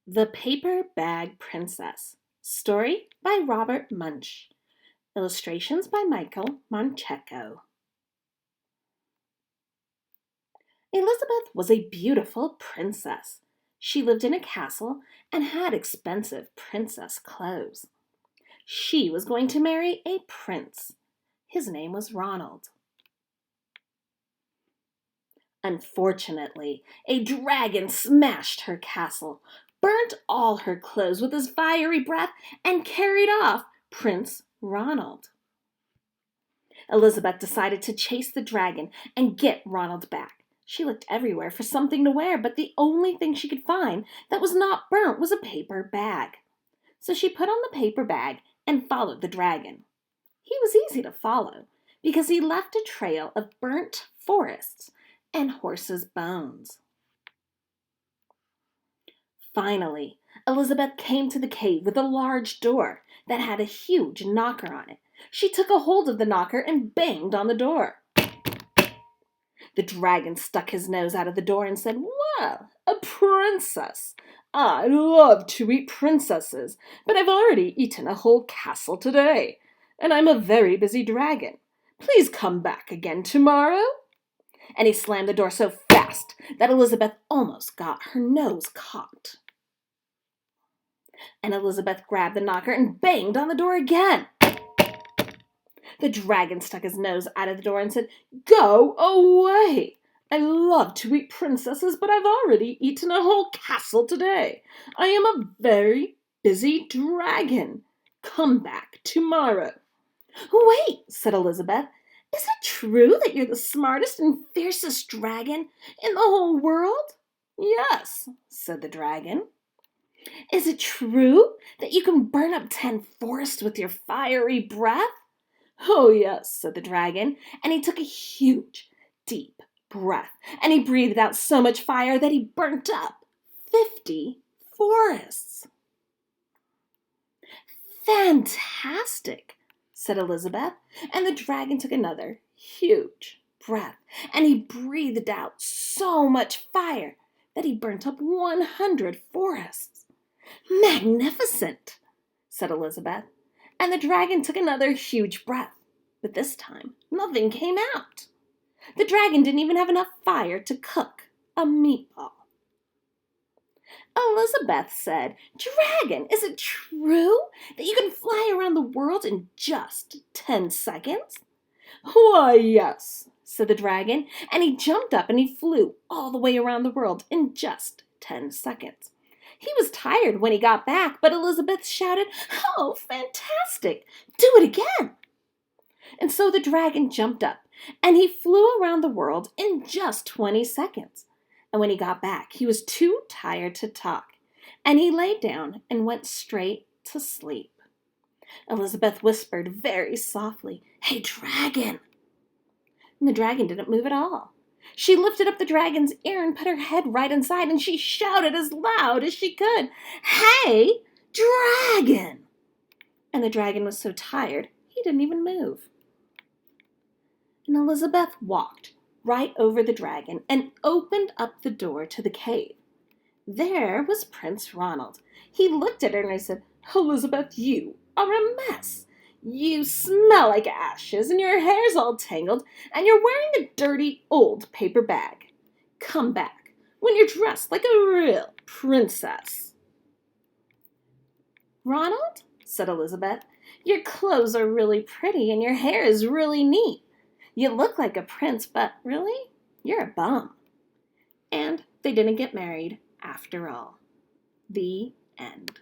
The Paper Bag Princess. Story by Robert Munsch. Illustrations by Michael Moncheco. Elizabeth was a beautiful princess. She lived in a castle and had expensive princess clothes. She was going to marry a prince. His name was Ronald. Unfortunately, a dragon smashed her castle, burnt all her clothes with his fiery breath, and carried off Prince Ronald. Elizabeth decided to chase the dragon and get Ronald back. She looked everywhere for something to wear, but the only thing she could find that was not burnt was a paper bag. So she put on the paper bag and followed the dragon. He was easy to follow because he left a trail of burnt forests and horses' bones. Finally, Elizabeth came to the cave with a large door that had a huge knocker on it. She took a hold of the knocker and banged on the door. The dragon stuck his nose out of the door and said, "Well, a princess. I love to eat princesses, but I've already eaten a whole castle today, and I'm a very busy dragon. Please come back again tomorrow." And he slammed the door so fast that Elizabeth almost got her nose caught. And Elizabeth grabbed the knocker and banged on the door again. The dragon stuck his nose out of the door and said, "Go away! I love to eat princesses, but I've already eaten a whole castle today. I am a very busy dragon. Come back tomorrow." "Wait," said Elizabeth. "Is it true that you're the smartest and fiercest dragon in the whole world?" "Yes," said the dragon. "Is it true that you can burn up 10 forests with your fiery breath?" "Oh, yes," said the dragon, and he took a huge, deep breath, and he breathed out so much fire that he burnt up 50 forests. "Fantastic," said Elizabeth, and the dragon took another huge breath, and he breathed out so much fire that he burnt up 100 forests. "Magnificent," said Elizabeth, and the dragon took another huge breath, but this time nothing came out. The dragon didn't even have enough fire to cook a meatball. Elizabeth said, "Dragon, is it true that you can fly around the world in just 10 seconds?" "Why, yes," said the dragon, and he jumped up and he flew all the way around the world in just 10 seconds. He was tired when he got back, but Elizabeth shouted, "Oh, fantastic! Do it again!" And so the dragon jumped up and he flew around the world in just 20 seconds. And when he got back, he was too tired to talk, and he lay down and went straight to sleep. Elizabeth whispered very softly, "Hey, dragon!" And the dragon didn't move at all. She lifted up the dragon's ear and put her head right inside, and she shouted as loud as she could, "Hey, dragon!" And the dragon was so tired, he didn't even move. And Elizabeth walked right over the dragon and opened up the door to the cave. There was Prince Ronald. He looked at her and said, "Elizabeth, you are a mess. You smell like ashes and your hair's all tangled and you're wearing a dirty old paper bag. Come back when you're dressed like a real princess." "Ronald," said Elizabeth, "your clothes are really pretty and your hair is really neat. You look like a prince, but really, you're a bum." And they didn't get married after all. The end.